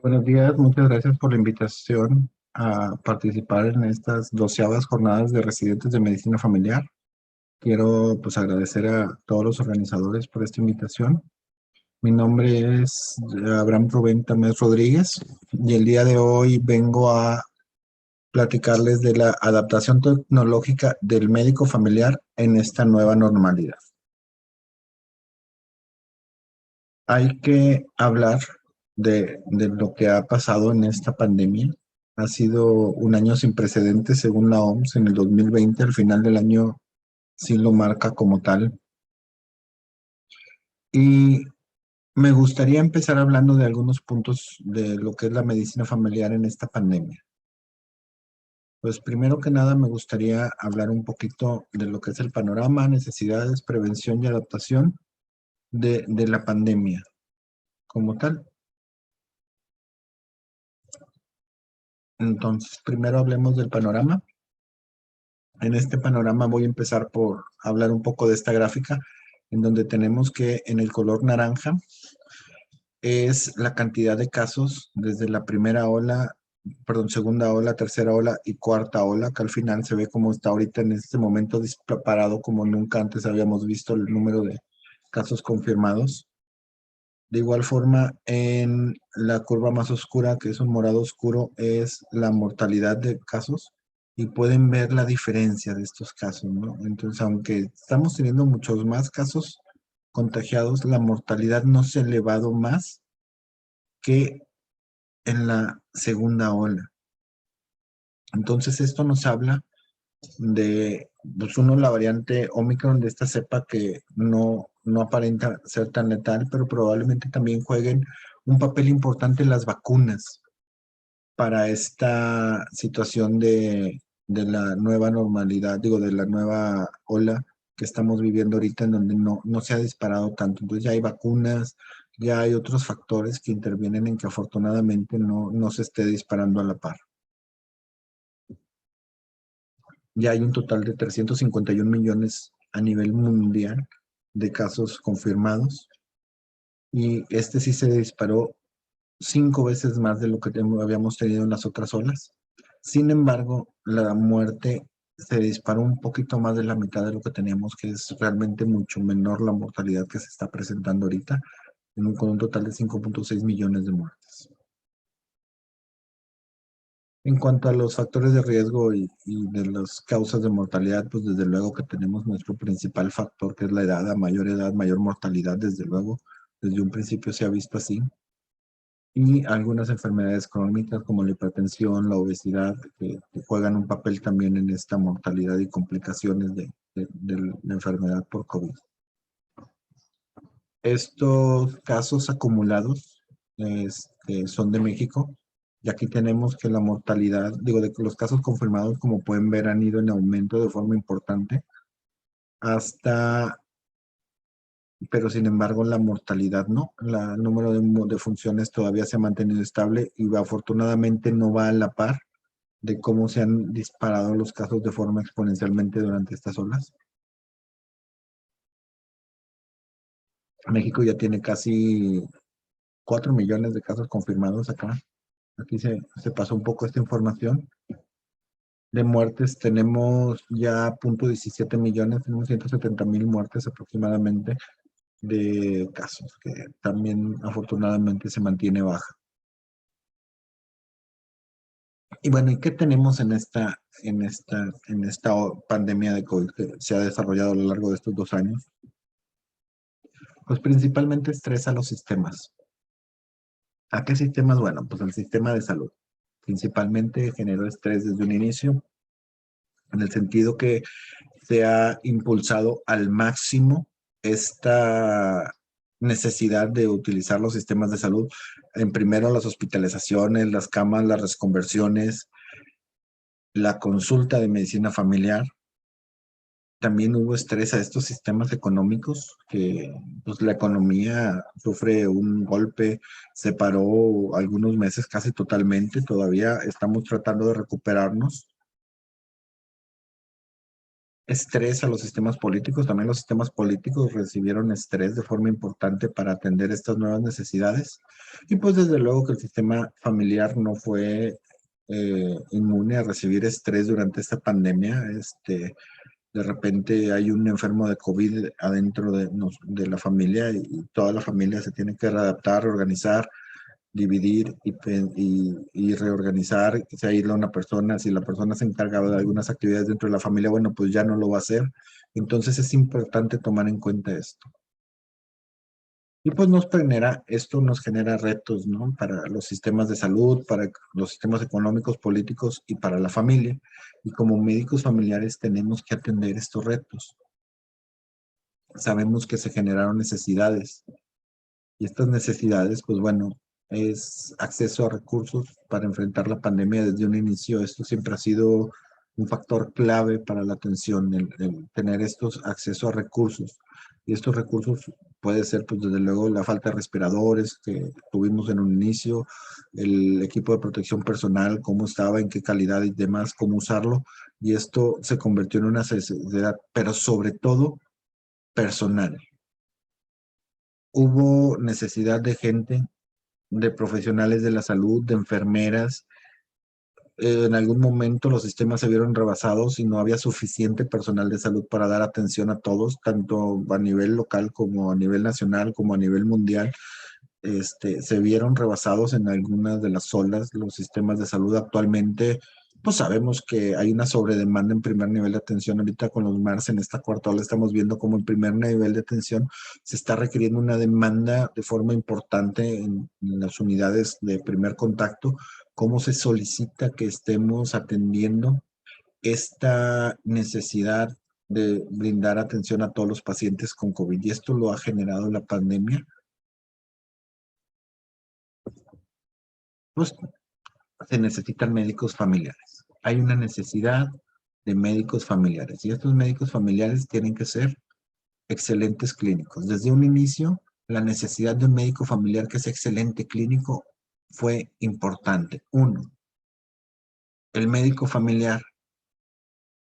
Buenos días, muchas gracias por la invitación a participar en estas 12ª jornadas de residentes de medicina familiar. Quiero pues agradecer a todos los organizadores por esta invitación. Mi nombre es Abraham Rubén Tamés Rodríguez y el día de hoy vengo a platicarles de la adaptación tecnológica del médico familiar en esta nueva normalidad. Hay que hablar de lo que ha pasado en esta pandemia. Ha sido un año sin precedentes según la OMS en el 2020, al final del año sí lo marca como tal. Y me gustaría empezar hablando de algunos puntos de lo que es la medicina familiar en esta pandemia. Pues primero que nada me gustaría hablar un poquito de lo que es el panorama, necesidades, prevención y adaptación de la pandemia como tal. Entonces, primero hablemos del panorama. En este panorama voy a empezar por hablar un poco de esta gráfica, en donde tenemos que en el color naranja es la cantidad de casos desde la primera ola, perdón, segunda ola, tercera ola y cuarta ola, que al final se ve como está ahorita en este momento disparado como nunca antes habíamos visto el número de casos confirmados. De igual forma, en la curva más oscura, que es un morado oscuro, es la mortalidad de casos y pueden ver la diferencia de estos casos, ¿no? Entonces, aunque estamos teniendo muchos más casos contagiados, la mortalidad no se ha elevado más que en la segunda ola. Entonces, esto nos habla de, pues uno, la variante Omicron de esta cepa que no aparenta ser tan letal, pero probablemente también jueguen un papel importante en las vacunas para esta situación de la nueva normalidad, digo, de la nueva ola que estamos viviendo ahorita en donde no se ha disparado tanto. Entonces ya hay vacunas, ya hay otros factores que intervienen en que afortunadamente no se esté disparando a la par. Ya hay un total de 351 millones a nivel mundial de casos confirmados y este sí se disparó 5 veces más de lo que habíamos tenido en las otras olas. Sin embargo, la muerte se disparó un poquito más de la mitad de lo que teníamos, que es realmente mucho menor la mortalidad que se está presentando ahorita, con un total de 5.6 millones de muertes. En cuanto a los factores de riesgo y de las causas de mortalidad, pues desde luego que tenemos nuestro principal factor, que es la edad, mayor mortalidad, desde luego. Desde un principio se ha visto así. Y algunas enfermedades crónicas como la hipertensión, la obesidad, que juegan un papel también en esta mortalidad y complicaciones de la enfermedad por COVID. Estos casos acumulados son de México. Y aquí tenemos que la mortalidad, digo, de que los casos confirmados, como pueden ver, han ido en aumento de forma importante hasta, pero sin embargo la mortalidad no. El número de funciones todavía se ha mantenido estable y afortunadamente no va a la par de cómo se han disparado los casos de forma exponencialmente durante estas olas. México ya tiene casi 4 millones de casos confirmados acá. Aquí se pasó un poco esta información. De muertes tenemos ya 0.17 millones, tenemos 170,000 muertes aproximadamente de casos, que también afortunadamente se mantiene baja. Y bueno, ¿y qué tenemos en esta pandemia de COVID que se ha desarrollado a lo largo de estos 2 años? Pues principalmente estrés a los sistemas. ¿A qué sistemas? Bueno, pues al sistema de salud. Principalmente generó estrés desde un inicio, en el sentido que se ha impulsado al máximo esta necesidad de utilizar los sistemas de salud. En primero las hospitalizaciones, las camas, las reconversiones, la consulta de medicina familiar. También hubo estrés a estos sistemas económicos, que pues, la economía sufre un golpe, se paró algunos meses casi totalmente, todavía estamos tratando de recuperarnos. estrés a los sistemas políticos. También los sistemas políticos recibieron estrés de forma importante para atender estas nuevas necesidades. Y pues desde luego que el sistema familiar no fue inmune a recibir estrés durante esta pandemia. De repente hay un enfermo de COVID adentro de la familia y toda la familia se tiene que readaptar, reorganizar, dividir y reorganizar, si hay una persona, si la persona se encargaba de algunas actividades dentro de la familia, bueno, pues ya no lo va a hacer. Entonces es importante tomar en cuenta esto. Y pues esto nos genera retos, ¿no? Para los sistemas de salud, para los sistemas económicos, políticos y para la familia. Y como médicos familiares tenemos que atender estos retos. Sabemos que se generaron necesidades y estas necesidades, pues bueno, es acceso a recursos para enfrentar la pandemia desde un inicio. Esto siempre ha sido un factor clave para la atención, el tener estos acceso a recursos. Y estos recursos puede ser, pues desde luego, la falta de respiradores que tuvimos en un inicio, el equipo de protección personal, cómo estaba, en qué calidad y demás, cómo usarlo. Y esto se convirtió en una necesidad, pero sobre todo personal. Hubo necesidad de gente, de profesionales de la salud, de enfermeras. En algún momento los sistemas se vieron rebasados y no había suficiente personal de salud para dar atención a todos, tanto a nivel local como a nivel nacional, como a nivel mundial. Se vieron rebasados en algunas de las olas los sistemas de salud actualmente. Pues sabemos que hay una sobredemanda en primer nivel de atención. Ahorita con los MARS en esta cuarta ola estamos viendo como en primer nivel de atención se está requiriendo una demanda de forma importante en las unidades de primer contacto. Cómo se solicita que estemos atendiendo esta necesidad de brindar atención a todos los pacientes con COVID. Y esto lo ha generado la pandemia. Pues se necesitan médicos familiares. Hay una necesidad de médicos familiares y estos médicos familiares tienen que ser excelentes clínicos. Desde un inicio, la necesidad de un médico familiar que es excelente clínico fue importante. Uno, el médico familiar,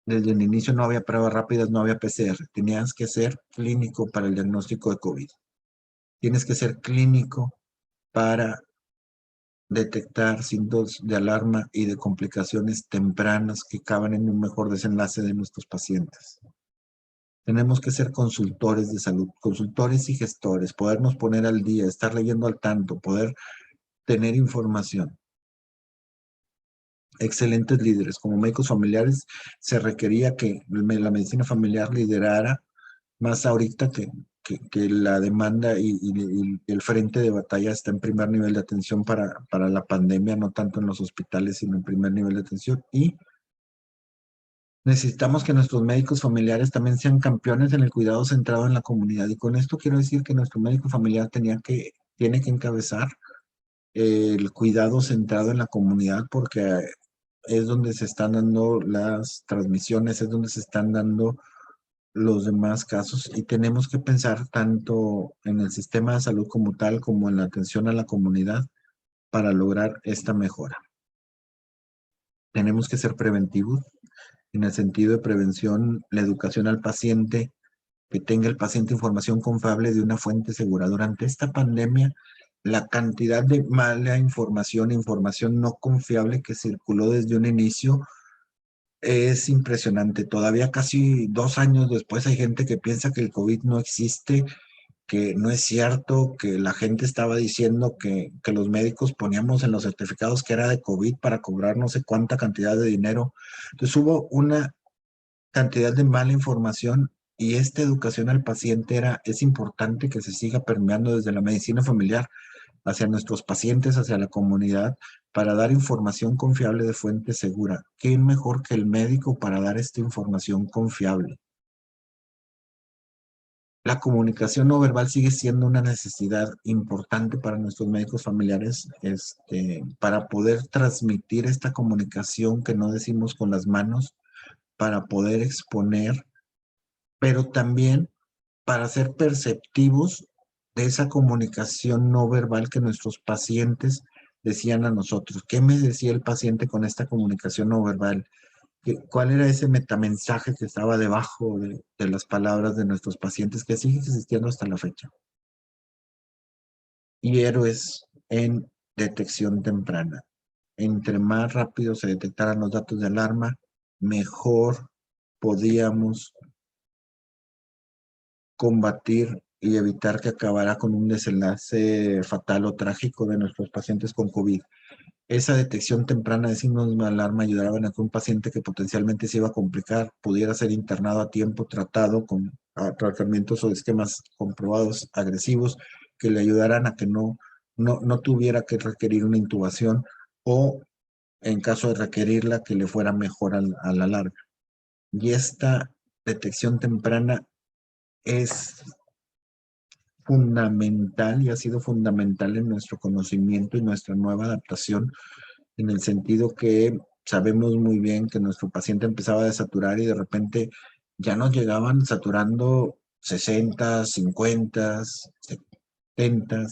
desde el inicio no había pruebas rápidas, no había PCR. Tenías que ser clínico para el diagnóstico de COVID. Tienes que ser clínico para detectar signos de alarma y de complicaciones tempranas que caben en un mejor desenlace de nuestros pacientes. Tenemos que ser consultores de salud, consultores y gestores, podernos poner al día, estar leyendo al tanto, poder tener información. Excelentes líderes. Como médicos familiares se requería que la medicina familiar liderara más ahorita que la demanda y el frente de batalla está en primer nivel de atención para la pandemia, no tanto en los hospitales, sino en primer nivel de atención. Y necesitamos que nuestros médicos familiares también sean campeones en el cuidado centrado en la comunidad. Y con esto quiero decir que nuestro médico familiar tiene que encabezar el cuidado centrado en la comunidad porque es donde se están dando las transmisiones, es donde se están dando los demás casos y tenemos que pensar tanto en el sistema de salud como tal, como en la atención a la comunidad para lograr esta mejora. Tenemos que ser preventivos en el sentido de prevención, la educación al paciente, que tenga el paciente información confiable de una fuente segura. Durante esta pandemia, la cantidad de mala información, información no confiable que circuló desde un inicio es impresionante. Todavía casi 2 años después hay gente que piensa que el COVID no existe, que no es cierto, que la gente estaba diciendo que los médicos poníamos en los certificados que era de COVID para cobrar no sé cuánta cantidad de dinero. Entonces hubo una cantidad de mala información y esta educación al paciente es importante que se siga permeando desde la medicina familiar hacia nuestros pacientes, hacia la comunidad, para dar información confiable de fuente segura. ¿Qué mejor que el médico para dar esta información confiable? La comunicación no verbal sigue siendo una necesidad importante para nuestros médicos familiares, para poder transmitir esta comunicación que no decimos con las manos, para poder exponer, pero también para ser perceptivos de esa comunicación no verbal que nuestros pacientes decían a nosotros. ¿Qué me decía el paciente con esta comunicación no verbal? ¿Cuál era ese metamensaje que estaba debajo de las palabras de nuestros pacientes que sigue existiendo hasta la fecha? Y héroes en detección temprana. Entre más rápido se detectaran los datos de alarma, mejor podíamos combatir y evitar que acabara con un desenlace fatal o trágico de nuestros pacientes con COVID. Esa detección temprana de signos de alarma ayudaba a que un paciente que potencialmente se iba a complicar pudiera ser internado a tiempo, tratado con tratamientos o esquemas comprobados agresivos que le ayudaran a que no tuviera que requerir una intubación o, en caso de requerirla, que le fuera mejor a la larga. Y esta detección temprana es fundamental y ha sido fundamental en nuestro conocimiento y nuestra nueva adaptación, en el sentido que sabemos muy bien que nuestro paciente empezaba a desaturar y de repente ya nos llegaban saturando 60, 50, 70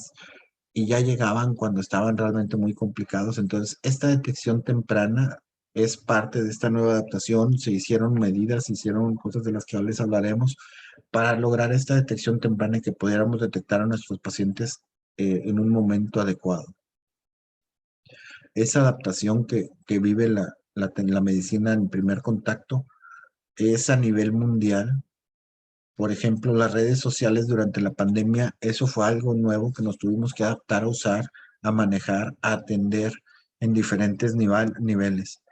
y ya llegaban cuando estaban realmente muy complicados. Entonces, esta detección temprana es parte de esta nueva adaptación. Se hicieron medidas, se hicieron cosas de las que ahora les hablaremos para lograr esta detección temprana y que pudiéramos detectar a nuestros pacientes en un momento adecuado. Esa adaptación que vive la medicina en primer contacto es a nivel mundial. Por ejemplo, las redes sociales durante la pandemia, eso fue algo nuevo que nos tuvimos que adaptar a usar, a manejar, a atender en diferentes niveles.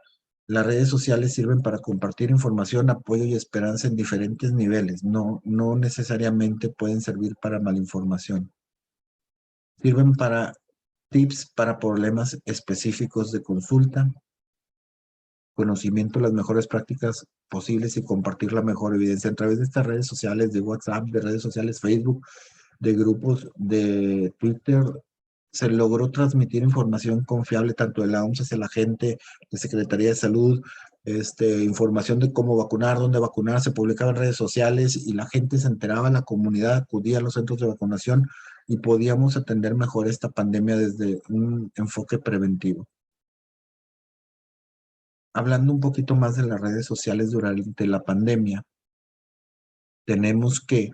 Las redes sociales sirven para compartir información, apoyo y esperanza en diferentes niveles. No necesariamente pueden servir para malinformación. Sirven para tips para problemas específicos de consulta, conocimiento de las mejores prácticas posibles y compartir la mejor evidencia a través de estas redes sociales, de WhatsApp, de redes sociales, Facebook, de grupos de Twitter. Se logró transmitir información confiable tanto de la OMS hacia la gente, de Secretaría de Salud, información de cómo vacunar, dónde vacunar, se publicaba en redes sociales y la gente se enteraba, la comunidad acudía a los centros de vacunación y podíamos atender mejor esta pandemia desde un enfoque preventivo. Hablando un poquito más de las redes sociales durante la pandemia, tenemos que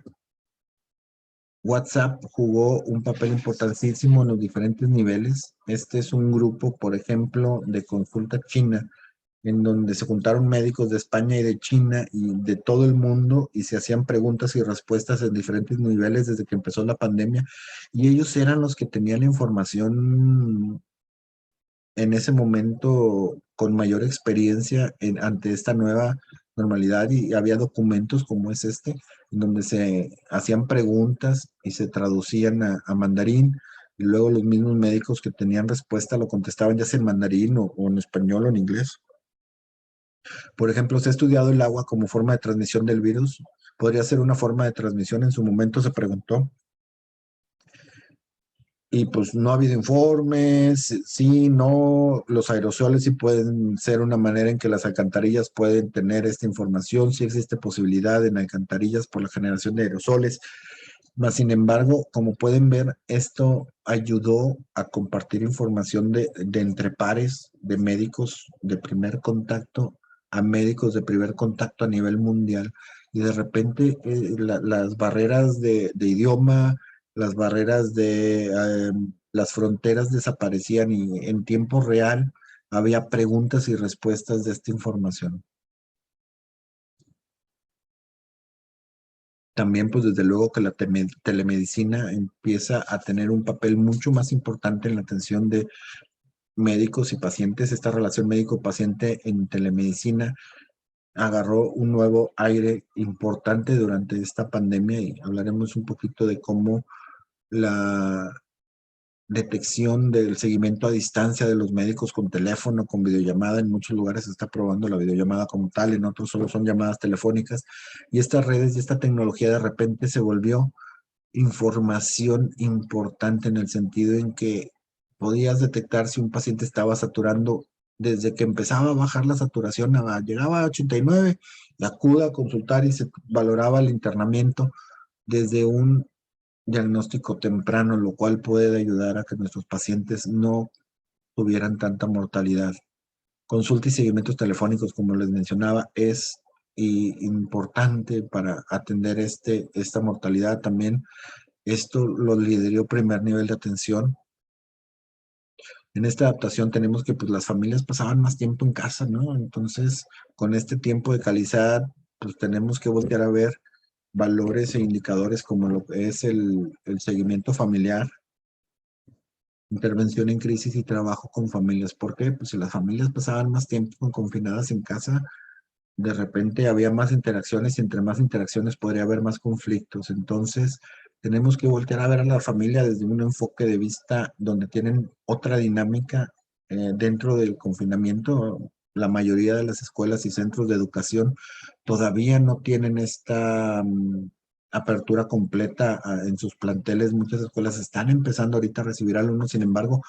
WhatsApp jugó un papel importantísimo en los diferentes niveles. Este es un grupo, por ejemplo, de consulta china, en donde se juntaron médicos de España y de China y de todo el mundo y se hacían preguntas y respuestas en diferentes niveles desde que empezó la pandemia. Y ellos eran los que tenían la información en ese momento con mayor experiencia ante esta nueva normalidad y había documentos como es en donde se hacían preguntas y se traducían a mandarín y luego los mismos médicos que tenían respuesta lo contestaban ya sea en mandarín o en español o en inglés. Por ejemplo, se ha estudiado el agua como forma de transmisión del virus. ¿Podría ser una forma de transmisión? En su momento se preguntó. Y pues no ha habido informes, sí, no, los aerosoles sí pueden ser una manera en que las alcantarillas pueden tener esta información, sí existe posibilidad en alcantarillas por la generación de aerosoles, mas sin embargo, como pueden ver, esto ayudó a compartir información de entre pares, de médicos de primer contacto a médicos de primer contacto a nivel mundial, y de repente las barreras de idioma, las barreras las fronteras desaparecían y en tiempo real había preguntas y respuestas de esta información. También, pues desde luego que la telemedicina empieza a tener un papel mucho más importante en la atención de médicos y pacientes. Esta relación médico-paciente en telemedicina agarró un nuevo aire importante durante esta pandemia y hablaremos un poquito de cómo la detección del seguimiento a distancia de los médicos con teléfono, con videollamada. En muchos lugares se está probando la videollamada como tal, en otros solo son llamadas telefónicas. Y estas redes y esta tecnología de repente se volvió información importante en el sentido en que podías detectar si un paciente estaba saturando desde que empezaba a bajar la saturación, llegaba a 89, y acuda a consultar y se valoraba el internamiento desde un diagnóstico temprano, lo cual puede ayudar a que nuestros pacientes no tuvieran tanta mortalidad. Consulta y seguimientos telefónicos, como les mencionaba, es importante para atender esta mortalidad. También esto lo lideró primer nivel de atención. En esta adaptación tenemos que pues las familias pasaban más tiempo en casa, ¿no? Entonces, con este tiempo de calidad, pues tenemos que voltear a ver valores e indicadores como lo que es el seguimiento familiar, intervención en crisis y trabajo con familias. ¿Por qué? Pues si las familias pasaban más tiempo confinadas en casa, de repente había más interacciones y entre más interacciones podría haber más conflictos. Entonces, tenemos que voltear a ver a la familia desde un enfoque de vista donde tienen otra dinámica dentro del confinamiento. La mayoría de las escuelas y centros de educación todavía no tienen esta apertura completa en sus planteles. Muchas escuelas están empezando ahorita a recibir alumnos, sin embargo,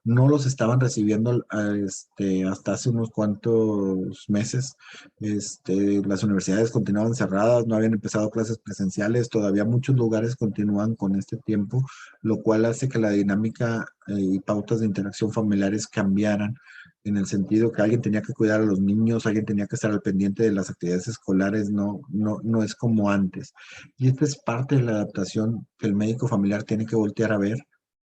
no los estaban recibiendo hasta hace unos cuantos meses. Las universidades continuaban cerradas, no habían empezado clases presenciales, todavía muchos lugares continúan con este tiempo, lo cual hace que la dinámica y pautas de interacción familiares cambiaran en el sentido que alguien tenía que cuidar a los niños, alguien tenía que estar al pendiente de las actividades escolares, no es como antes. Y esta es parte de la adaptación que el médico familiar tiene que voltear a ver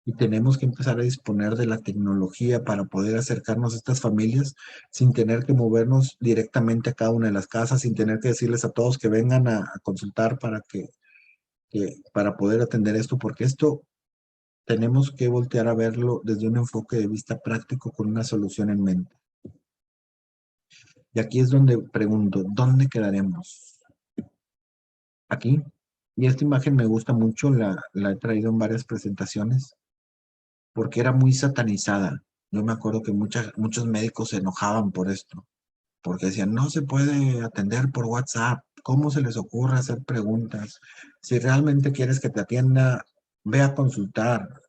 y tenemos que empezar a disponer de la tecnología para poder acercarnos a estas familias sin tener que movernos directamente a cada una de las casas, sin tener que decirles a todos que vengan a consultar para poder atender esto, porque esto tenemos que voltear a verlo desde un enfoque de vista práctico con una solución en mente. Y aquí es donde pregunto, ¿dónde quedaremos? Aquí. Y esta imagen me gusta mucho, la he traído en varias presentaciones, porque era muy satanizada. Yo me acuerdo que muchos médicos se enojaban por esto, porque decían, no se puede atender por WhatsApp, ¿cómo se les ocurre hacer preguntas? Si realmente quieres que te atienda, ve a consultar.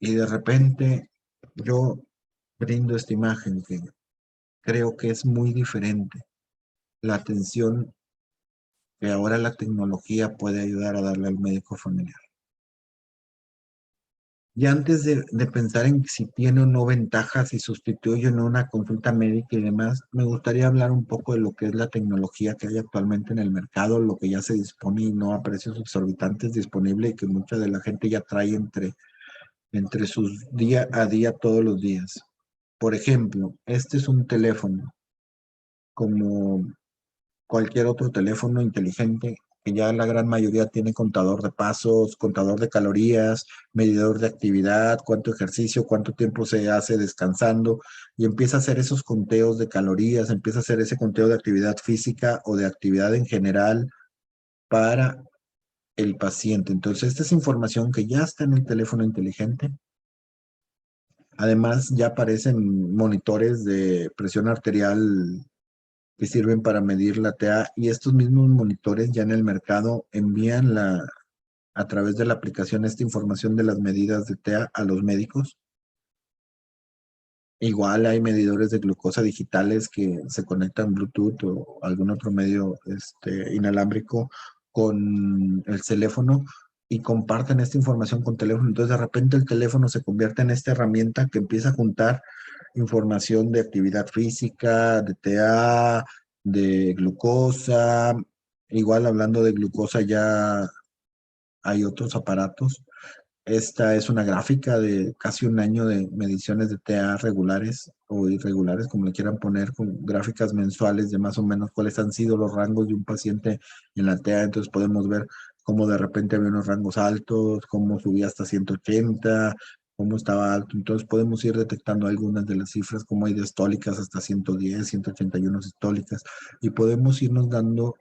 Y de repente yo brindo esta imagen que creo que es muy diferente. La atención que ahora la tecnología puede ayudar a darle al médico familiar. Y antes de pensar en si tiene o no ventajas, si sustituye o no una consulta médica y demás, me gustaría hablar un poco de lo que es la tecnología que hay actualmente en el mercado, lo que ya se dispone y no a precios exorbitantes disponible y que mucha de la gente ya trae entre sus día a día todos los días. Por ejemplo, este es un teléfono como cualquier otro teléfono inteligente, que ya la gran mayoría tiene contador de pasos, contador de calorías, medidor de actividad, cuánto ejercicio, cuánto tiempo se hace descansando, y empieza a hacer esos conteos de calorías, empieza a hacer ese conteo de actividad física o de actividad en general para el paciente. Entonces, esta es información que ya está en el teléfono inteligente. Además, ya aparecen monitores de presión arterial que sirven para medir la TA y estos mismos monitores ya en el mercado envían a través de la aplicación esta información de las medidas de TA a los médicos. Igual hay medidores de glucosa digitales que se conectan Bluetooth o algún otro medio inalámbrico con el teléfono y comparten esta información con teléfono. Entonces de repente el teléfono se convierte en esta herramienta que empieza a juntar información de actividad física, de TA, de glucosa. Igual hablando de glucosa ya hay otros aparatos. Esta es una gráfica de casi un año de mediciones de TA regulares o irregulares, como le quieran poner, con gráficas mensuales de más o menos cuáles han sido los rangos de un paciente en la TA. Entonces podemos ver cómo de repente había unos rangos altos, cómo subía hasta 180, cómo estaba alto. Entonces podemos ir detectando algunas de las cifras, como hay diastólicas hasta 110, 181 sistólicas, y podemos irnos dando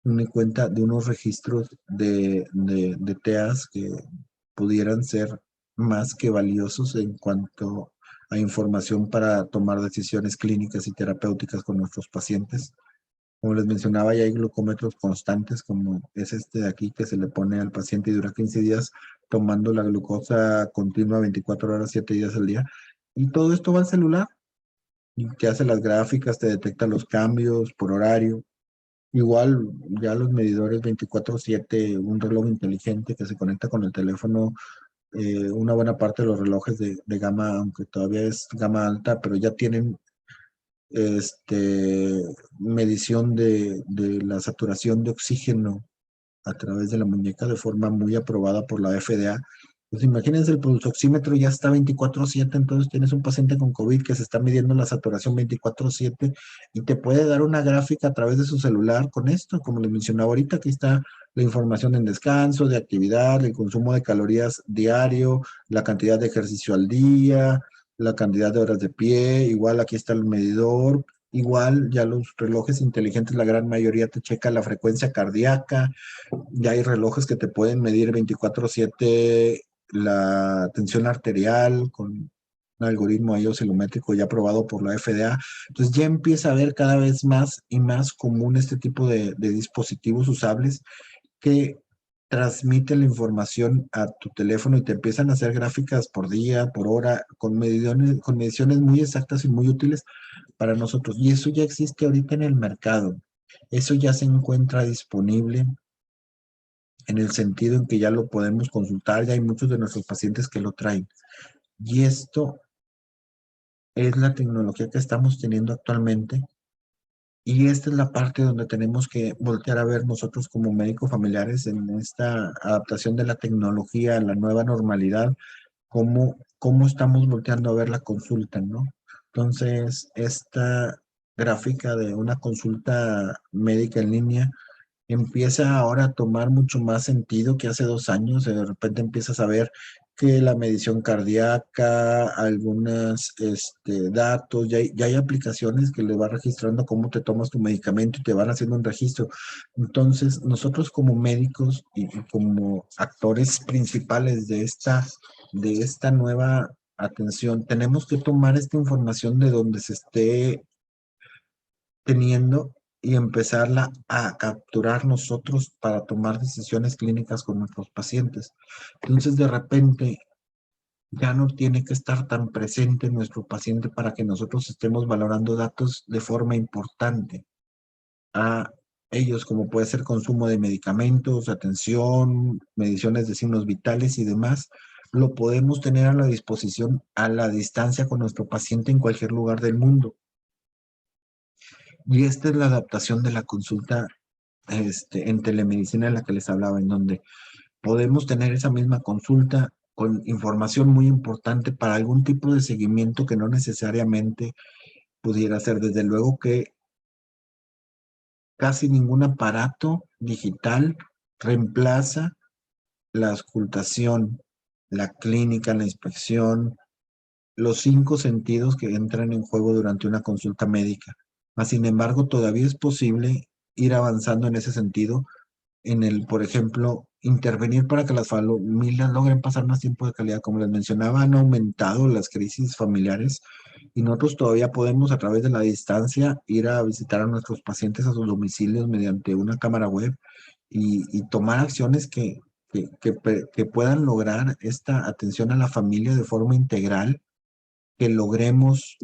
una cuenta de unos registros de TEAs que pudieran ser más que valiosos en cuanto a información para tomar decisiones clínicas y terapéuticas con nuestros pacientes. Como les mencionaba, ya hay glucómetros constantes, como es este de aquí, que se le pone al paciente y dura 15 días tomando la glucosa continua 24 horas, 7 días al día. Y todo esto va al celular y te hace las gráficas, te detecta los cambios por horario. Igual, ya los medidores 24/7, un reloj inteligente que se conecta con el teléfono, una buena parte de los relojes de gama, aunque todavía es gama alta, pero ya tienen medición de la saturación de oxígeno a través de la muñeca de forma muy aprobada por la FDA. Pues imagínense, el pulsoxímetro ya está 24/7, entonces tienes un paciente con COVID que se está midiendo la saturación 24/7 y te puede dar una gráfica a través de su celular con esto, como les mencionaba ahorita, aquí está la información en descanso, de actividad, el consumo de calorías diario, la cantidad de ejercicio al día, la cantidad de horas de pie, igual aquí está el medidor, igual ya los relojes inteligentes, la gran mayoría te checa la frecuencia cardíaca, ya hay relojes que te pueden medir 24/7 la tensión arterial con un algoritmo ahí oscilométrico ya aprobado por la FDA. Entonces ya empieza a haber cada vez más y más común este tipo de dispositivos usables que transmiten la información a tu teléfono y te empiezan a hacer gráficas por día, por hora, con mediciones muy exactas y muy útiles para nosotros. Y eso ya existe ahorita en el mercado. Eso ya se encuentra disponible en el sentido en que ya lo podemos consultar, ya hay muchos de nuestros pacientes que lo traen. Y esto es la tecnología que estamos teniendo actualmente. Y esta es la parte donde tenemos que voltear a ver nosotros como médicos familiares en esta adaptación de la tecnología a la nueva normalidad, cómo estamos volteando a ver la consulta, ¿no? Entonces, esta gráfica de una consulta médica en línea empieza ahora a tomar mucho más sentido que hace 2 años. De repente empiezas a ver que la medición cardíaca, algunos datos, ya hay aplicaciones que le va registrando cómo te tomas tu medicamento y te van haciendo un registro. Entonces, nosotros como médicos y como actores principales de esta nueva atención, tenemos que tomar esta información de donde se esté teniendo y empezarla a capturar nosotros para tomar decisiones clínicas con nuestros pacientes. Entonces, de repente, ya no tiene que estar tan presente nuestro paciente para que nosotros estemos valorando datos de forma importante a ellos, como puede ser consumo de medicamentos, atención, mediciones de signos vitales y demás. Lo podemos tener a la disposición a la distancia con nuestro paciente en cualquier lugar del mundo. Y esta es la adaptación de la consulta en telemedicina en la que les hablaba, en donde podemos tener esa misma consulta con información muy importante para algún tipo de seguimiento que no necesariamente pudiera ser. Desde luego que casi ningún aparato digital reemplaza la auscultación, la clínica, la inspección, los 5 sentidos que entran en juego durante una consulta médica. Mas, sin embargo, todavía es posible ir avanzando en ese sentido por ejemplo, intervenir para que las familias logren pasar más tiempo de calidad. Como les mencionaba, han aumentado las crisis familiares y nosotros todavía podemos a través de la distancia ir a visitar a nuestros pacientes a sus domicilios mediante una cámara web y tomar acciones que puedan lograr esta atención a la familia de forma integral, que logremos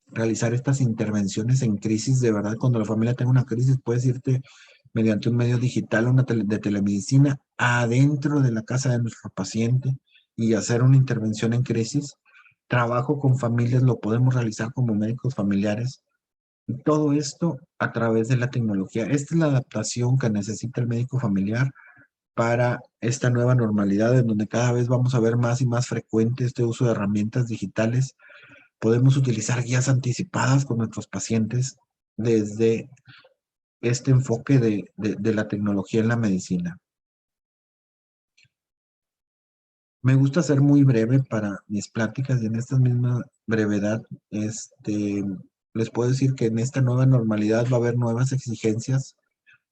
realizar estas intervenciones en crisis. De verdad, cuando la familia tenga una crisis, puedes irte mediante un medio digital, de telemedicina, adentro de la casa de nuestro paciente y hacer una intervención en crisis. Trabajo con familias lo podemos realizar como médicos familiares. Y todo esto a través de la tecnología. Esta es la adaptación que necesita el médico familiar para esta nueva normalidad, en donde cada vez vamos a ver más y más frecuente este uso de herramientas digitales. Podemos utilizar guías anticipadas con nuestros pacientes desde este enfoque de la tecnología en la medicina. Me gusta ser muy breve para mis pláticas y en esta misma brevedad, les puedo decir que en esta nueva normalidad va a haber nuevas exigencias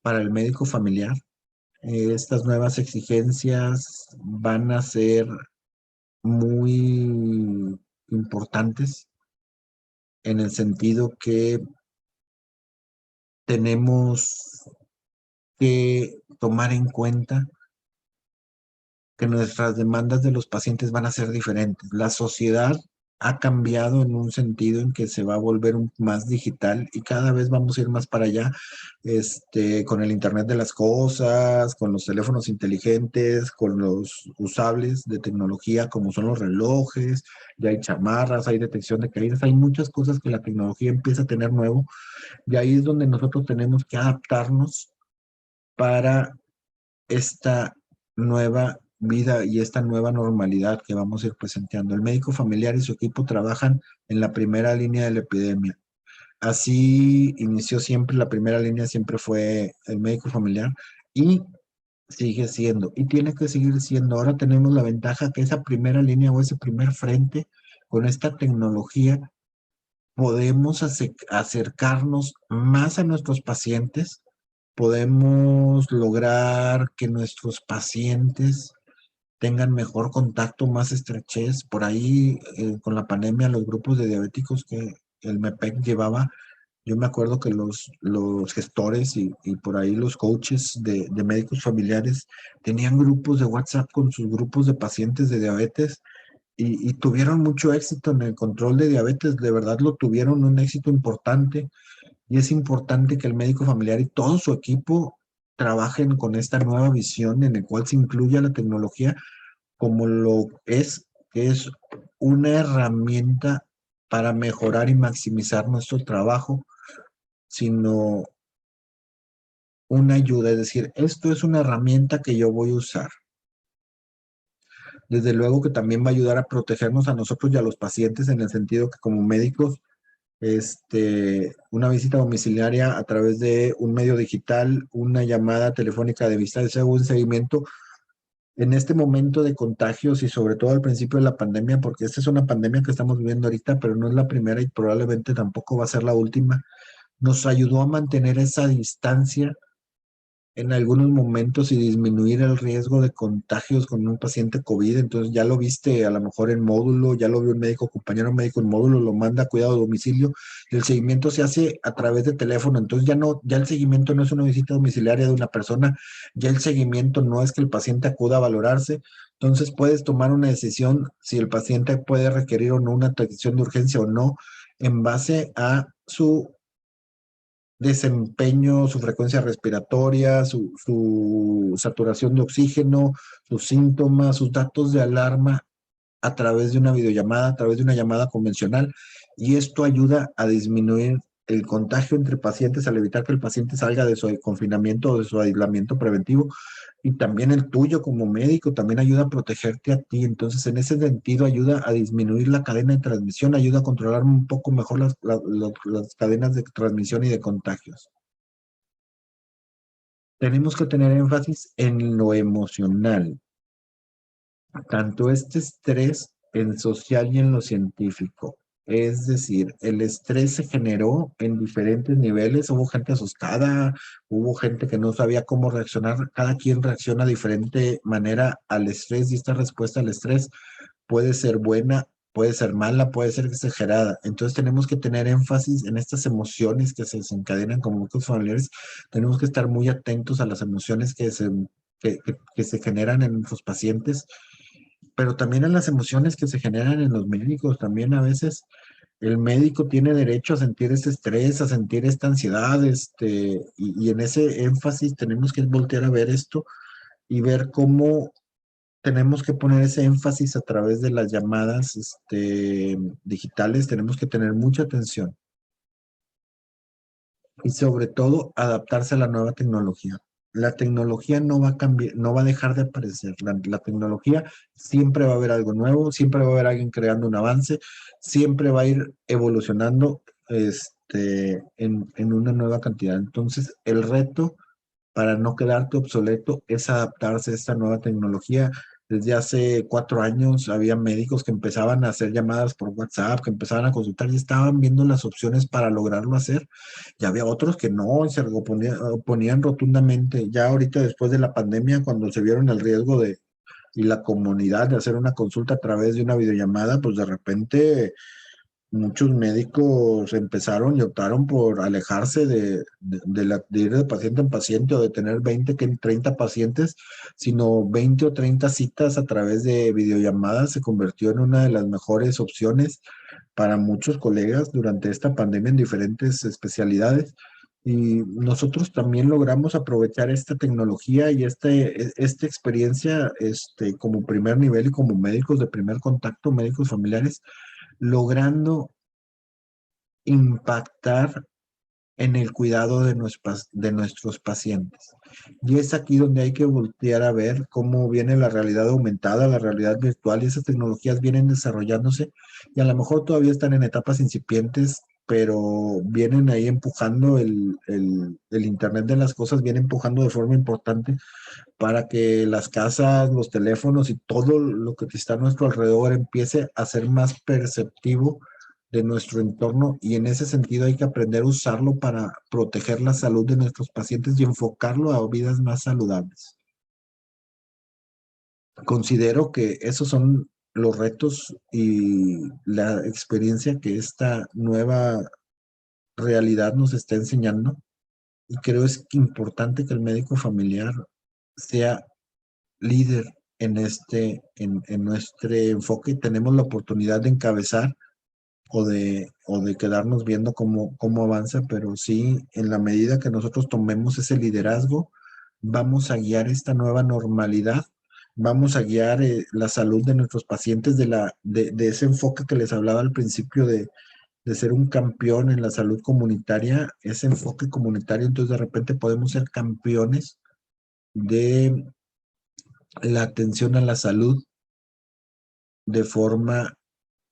para el médico familiar. Estas nuevas exigencias van a ser muy importantes en el sentido que tenemos que tomar en cuenta que nuestras demandas de los pacientes van a ser diferentes. La sociedad ha cambiado en un sentido en que se va a volver más digital y cada vez vamos a ir más para allá, con el Internet de las cosas, con los teléfonos inteligentes, con los usables de tecnología como son los relojes, ya hay chamarras, hay detección de caídas, hay muchas cosas que la tecnología empieza a tener nuevo y ahí es donde nosotros tenemos que adaptarnos para esta nueva vida y esta nueva normalidad que vamos a ir presenteando. El médico familiar y su equipo trabajan en la primera línea de la epidemia. Así inició siempre, la primera línea siempre fue el médico familiar y sigue siendo, y tiene que seguir siendo. Ahora tenemos la ventaja que esa primera línea o ese primer frente con esta tecnología podemos acercarnos más a nuestros pacientes, podemos lograr que nuestros pacientes tengan mejor contacto, más estrechez. Por ahí, con la pandemia, los grupos de diabéticos que el MEPEC llevaba, yo me acuerdo que los gestores y por ahí los coaches de médicos familiares tenían grupos de WhatsApp con sus grupos de pacientes de diabetes y tuvieron mucho éxito en el control de diabetes. De verdad lo tuvieron un éxito importante y es importante que el médico familiar y todo su equipo trabajen con esta nueva visión en el cual se incluya la tecnología como lo es, que es una herramienta para mejorar y maximizar nuestro trabajo, sino una ayuda. Es decir, esto es una herramienta que yo voy a usar. Desde luego que también va a ayudar a protegernos a nosotros y a los pacientes en el sentido que como médicos, una visita domiciliaria a través de un medio digital, una llamada telefónica de distancia o un seguimiento en este momento de contagios y sobre todo al principio de la pandemia, porque esta es una pandemia que estamos viviendo ahorita, pero no es la primera y probablemente tampoco va a ser la última, nos ayudó a mantener esa distancia en algunos momentos y disminuir el riesgo de contagios con un paciente COVID. Entonces ya lo viste a lo mejor en módulo, ya lo vio un médico, compañero médico en módulo, lo manda a cuidado de domicilio y el seguimiento se hace a través de teléfono. Entonces ya no, ya el seguimiento no es una visita domiciliaria de una persona, ya el seguimiento no es que el paciente acuda a valorarse. Entonces puedes tomar una decisión si el paciente puede requerir o no una atención de urgencia o no en base a su desempeño, su frecuencia respiratoria, su saturación de oxígeno, sus síntomas, sus datos de alarma a través de una videollamada, a través de una llamada convencional. Y esto ayuda a disminuir el contagio entre pacientes al evitar que el paciente salga de su confinamiento o de su aislamiento preventivo. Y también el tuyo como médico también ayuda a protegerte a ti. Entonces, en ese sentido, ayuda a disminuir la cadena de transmisión, ayuda a controlar un poco mejor las cadenas de transmisión y de contagios. Tenemos que tener énfasis en lo emocional, tanto este estrés en social y en lo científico. Es decir, el estrés se generó en diferentes niveles, hubo gente asustada, hubo gente que no sabía cómo reaccionar, cada quien reacciona de diferente manera al estrés y esta respuesta al estrés puede ser buena, puede ser mala, puede ser exagerada. Entonces tenemos que tener énfasis en estas emociones que se desencadenan como grupos familiares, tenemos que estar muy atentos a las emociones que se generan en nuestros pacientes, pero también en las emociones que se generan en los médicos. También a veces el médico tiene derecho a sentir ese estrés, a sentir esta ansiedad, y en ese énfasis tenemos que voltear a ver esto y ver cómo tenemos que poner ese énfasis a través de las llamadas, digitales. Tenemos que tener mucha atención y sobre todo adaptarse a la nueva tecnología. La tecnología no va a cambiar, no va a dejar de aparecer. La tecnología siempre va a haber algo nuevo, siempre va a haber alguien creando un avance, siempre va a ir evolucionando en una nueva cantidad. Entonces, el reto para no quedarte obsoleto es adaptarse a esta nueva tecnología. Desde hace 4 años había médicos que empezaban a hacer llamadas por WhatsApp, que empezaban a consultar y estaban viendo las opciones para lograrlo hacer. Y había otros que no, y se oponían rotundamente. Ya ahorita después de la pandemia, cuando se vieron el riesgo y la comunidad de hacer una consulta a través de una videollamada, pues de repente muchos médicos empezaron y optaron por alejarse de ir de paciente en paciente o de tener 30 pacientes, sino 20 o 30 citas a través de videollamadas. Se convirtió en una de las mejores opciones para muchos colegas durante esta pandemia en diferentes especialidades. Y nosotros también logramos aprovechar esta tecnología y esta experiencia como primer nivel y como médicos de primer contacto, médicos familiares, logrando impactar en el cuidado de nuestros pacientes. Y es aquí donde hay que voltear a ver cómo viene la realidad aumentada, la realidad virtual, y esas tecnologías vienen desarrollándose y a lo mejor todavía están en etapas incipientes, pero vienen ahí empujando el Internet de las cosas, viene empujando de forma importante para que las casas, los teléfonos y todo lo que está a nuestro alrededor empiece a ser más perceptivo de nuestro entorno, y en ese sentido hay que aprender a usarlo para proteger la salud de nuestros pacientes y enfocarlo a vidas más saludables. Considero que esos son los retos y la experiencia que esta nueva realidad nos está enseñando, y creo es importante que el médico familiar sea líder en nuestro enfoque. Tenemos la oportunidad de encabezar o de quedarnos viendo cómo avanza, pero sí, en la medida que nosotros tomemos ese liderazgo, vamos a guiar esta nueva normalidad, vamos a guiar la salud de nuestros pacientes de ese enfoque que les hablaba al principio de ser un campeón en la salud comunitaria, ese enfoque comunitario. Entonces de repente podemos ser campeones de la atención a la salud de forma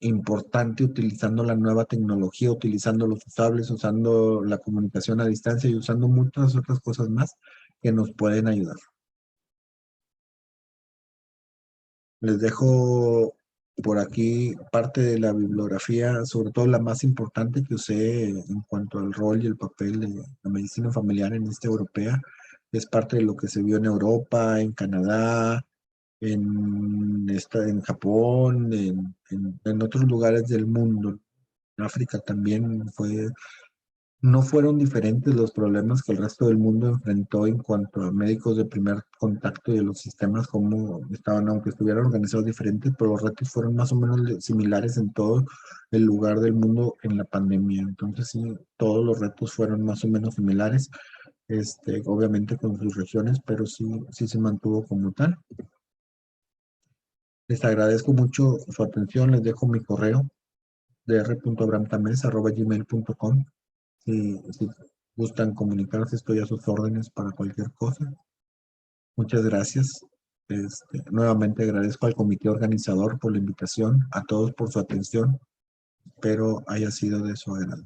importante, utilizando la nueva tecnología, utilizando los usables, usando la comunicación a distancia y usando muchas otras cosas más que nos pueden ayudar. Les dejo por aquí parte de la bibliografía, sobre todo la más importante que usé en cuanto al rol y el papel de la medicina familiar en esta europea. Es parte de lo que se vio en Europa, en Canadá, en Japón, en otros lugares del mundo. En África también no fueron diferentes los problemas que el resto del mundo enfrentó en cuanto a médicos de primer contacto y de los sistemas, como estaban, aunque estuvieran organizados diferentes, pero los retos fueron más o menos similares en todo el lugar del mundo en la pandemia. Entonces, sí, todos los retos fueron más o menos similares, obviamente con sus regiones, pero sí, sí se mantuvo como tal. Les agradezco mucho su atención. Les dejo mi correo dr.abramtames@gmail.com. Si gustan comunicarse, estoy a sus órdenes para cualquier cosa. Muchas gracias. Nuevamente agradezco al comité organizador por la invitación, a todos por su atención. Espero haya sido de su agrado.